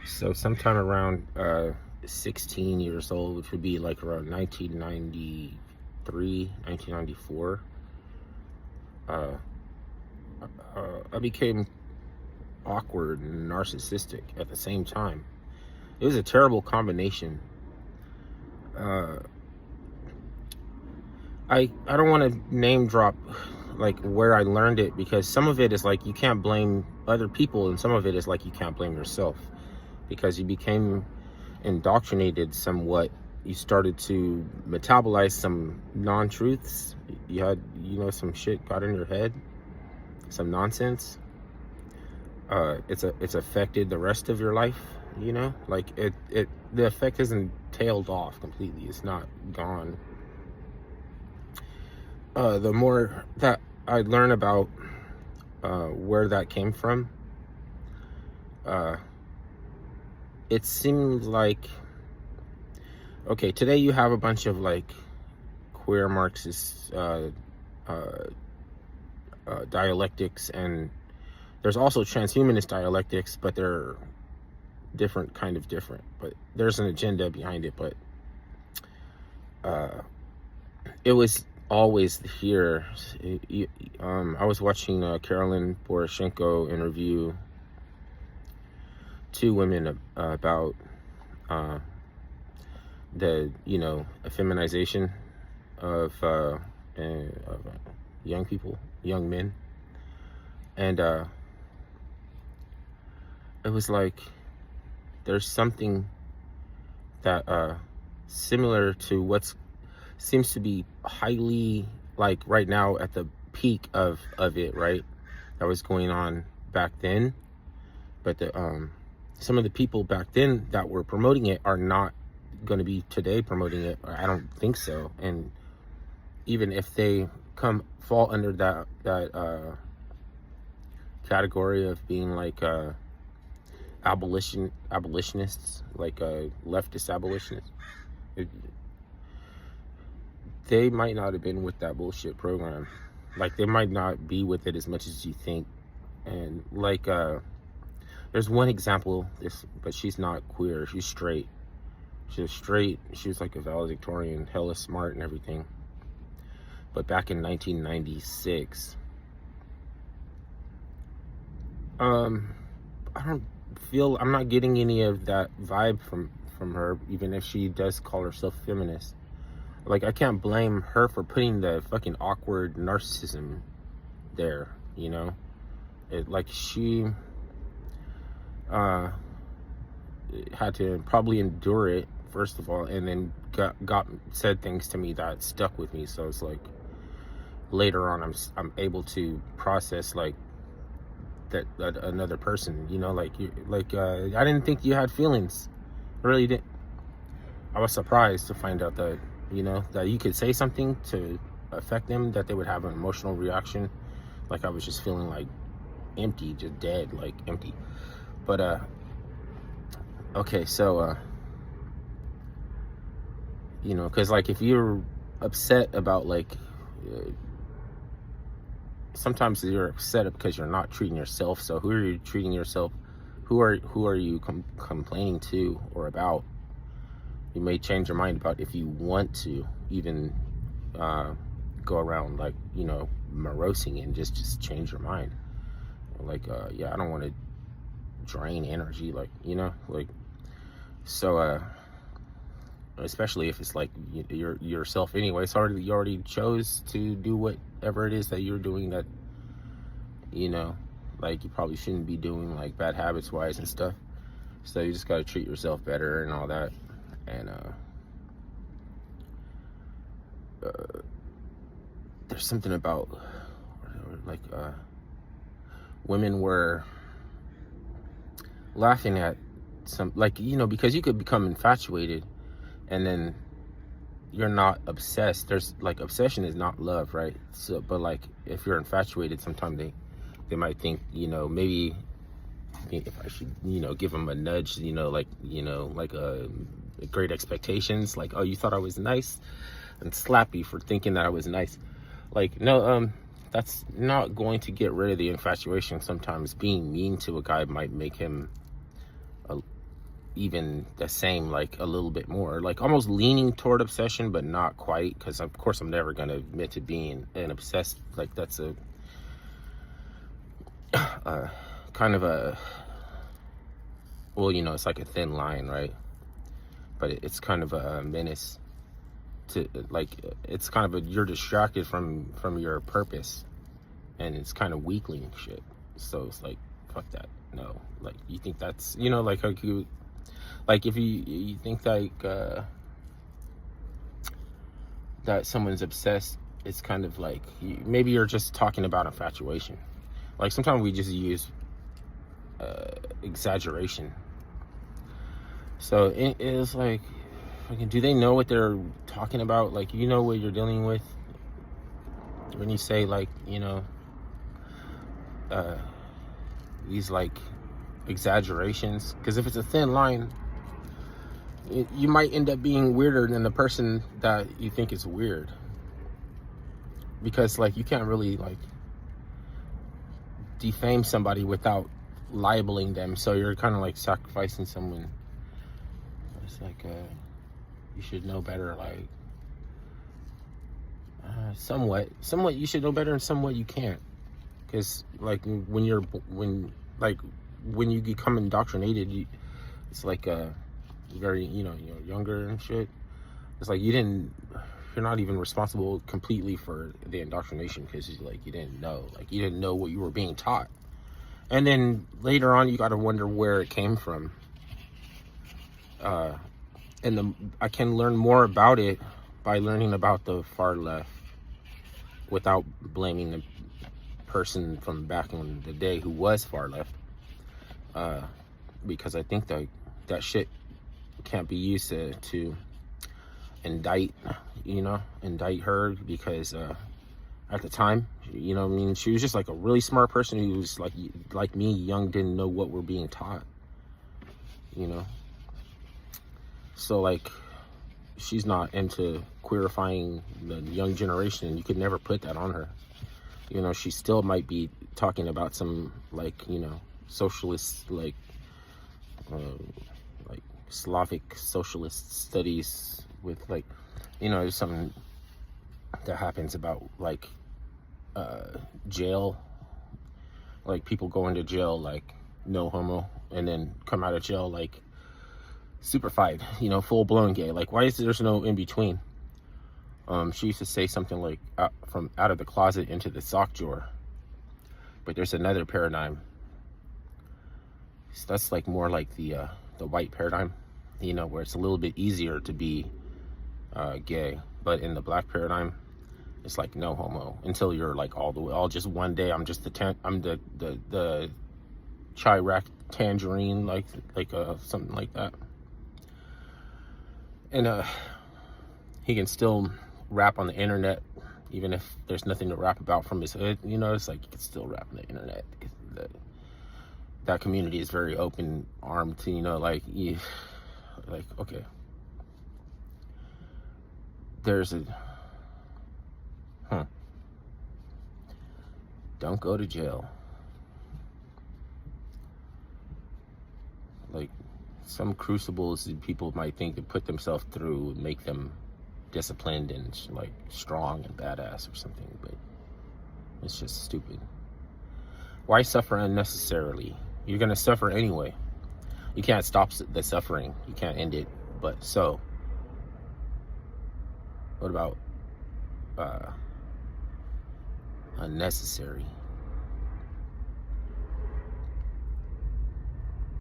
So sometime around 16 years old, which would be like around 1993, 1994, uh, I became awkward and narcissistic at the same time. It was a terrible combination. Uh, I don't want to name drop like where I learned it, because some of it is like you can't blame other people, and some of it is like you can't blame yourself because you became indoctrinated somewhat. You started to metabolize some non-truths. You had, some shit got in your head, some nonsense. It's affected the rest of your life. Like the effect isn't tailed off completely. It's not gone. The more that I learn about where that came from, uh, it seems like, okay, today you have a bunch of like queer Marxist dialectics, and there's also transhumanist dialectics, but they're different. But there's an agenda behind it. But it was always here. I was watching Carolyn Poroshenko interview two women about the effeminization of young people, young men, and it was like there's something that similar to what's seems to be highly, like, right now at the peak of it, right, that was going on back then. But the some of the people back then that were promoting it are not going to be today promoting it. I don't think so. And even if they fall under that category of being like abolitionists, like leftist abolitionists, they might not have been with that bullshit program. Like, they might not be with it as much as you think. And like there's one example, but she's not queer, she's straight. She was like a valedictorian, hella smart and everything. But back in 1996, I'm not getting any of that vibe from her, even if she does call herself feminist. Like, I can't blame her for putting the fucking awkward narcissism there, like, she had to probably endure it, first of all, and then said things to me that stuck with me. So it's like later on I'm able to process like that another person, I didn't think you had feelings. I really didn't. I was surprised to find out that that you could say something to affect them, that they would have an emotional reaction. Like, I was just feeling like empty, just dead, like empty. But okay, so because like if you're upset about like sometimes you're upset because you're not treating yourself. So who are you treating yourself? Who are you complaining to or about? You may change your mind about if you want to even go around like morosing, and just change your mind. Like yeah, I don't want to drain energy, like so especially if it's like you're yourself anyway. It's already, you already chose to do whatever it is that you're doing that like you probably shouldn't be doing, like bad habits wise and stuff. So you just got to treat yourself better and all that. And there's something about like women were laughing at some, like because you could become infatuated and then you're not obsessed. There's like, obsession is not love, right? So but like if you're infatuated, sometimes they might think maybe if I should give them a nudge, like great expectations, like, oh, you thought I was nice, and slap you for thinking that I was nice. Like, no, that's not going to get rid of the infatuation. Sometimes being mean to a guy might make him even the same, like a little bit more, like almost leaning toward obsession, but not quite, because of course I'm never going to admit to being an obsessed. Like that's a kind of a, well, you know, it's like a thin line, right? But it's kind of a menace to, like, it's kind of a, you're distracted from your purpose, and it's kind of weakling shit. So it's like, fuck that. No, like, you think that's, you know, like you, like if you think like that someone's obsessed, it's kind of like maybe you're just talking about infatuation. Like sometimes we just use exaggeration. So it is like, do they know what they're talking about? Like, you know what you're dealing with when you say, like, you know, these like exaggerations. Because if it's a thin line, you might end up being weirder than the person that you think is weird. Because like you can't really like defame somebody without libeling them. So you're kind of like sacrificing someone. It's like you should know better, like somewhat you should know better, and somewhat you can't, because like when you become indoctrinated, it's like very, you know, younger and shit. It's like you're not even responsible completely for the indoctrination, because you didn't know what you were being taught, and then later on you got to wonder where it came from. And I can learn more about it by learning about the far left without blaming the person from back in the day who was far left. Because I think that shit can't be used to indict her, because at the time, you know what I mean, she was just like a really smart person who was like me, young, didn't know what we're being taught, you know. So like, she's not into queerifying the young generation. You could never put that on her. You know, she still might be talking about some, like, you know, socialist, like Slavic socialist studies with, like, you know, something that happens about like jail, like people going to jail like no homo, and then come out of jail like superfied, you know, full-blown gay. Like, why is there's no in between? She used to say something like from out of the closet into the sock drawer. But there's another paradigm. So that's like more like the white paradigm, you know, where it's a little bit easier to be gay. But in the black paradigm, it's like no homo until you're like all just one day I'm just I'm the Chirac tangerine, like something like that. And he can still rap on the internet, even if there's nothing to rap about from his hood. You know, it's like he can still rap on the internet. That community is very open armed to, you know, like okay, there's a don't go to jail. Like, some crucibles people might think to put themselves through would make them disciplined and like strong and badass or something, but it's just stupid. Why suffer unnecessarily? You're gonna suffer anyway. You can't stop the suffering. You can't end it. But so, what about unnecessary?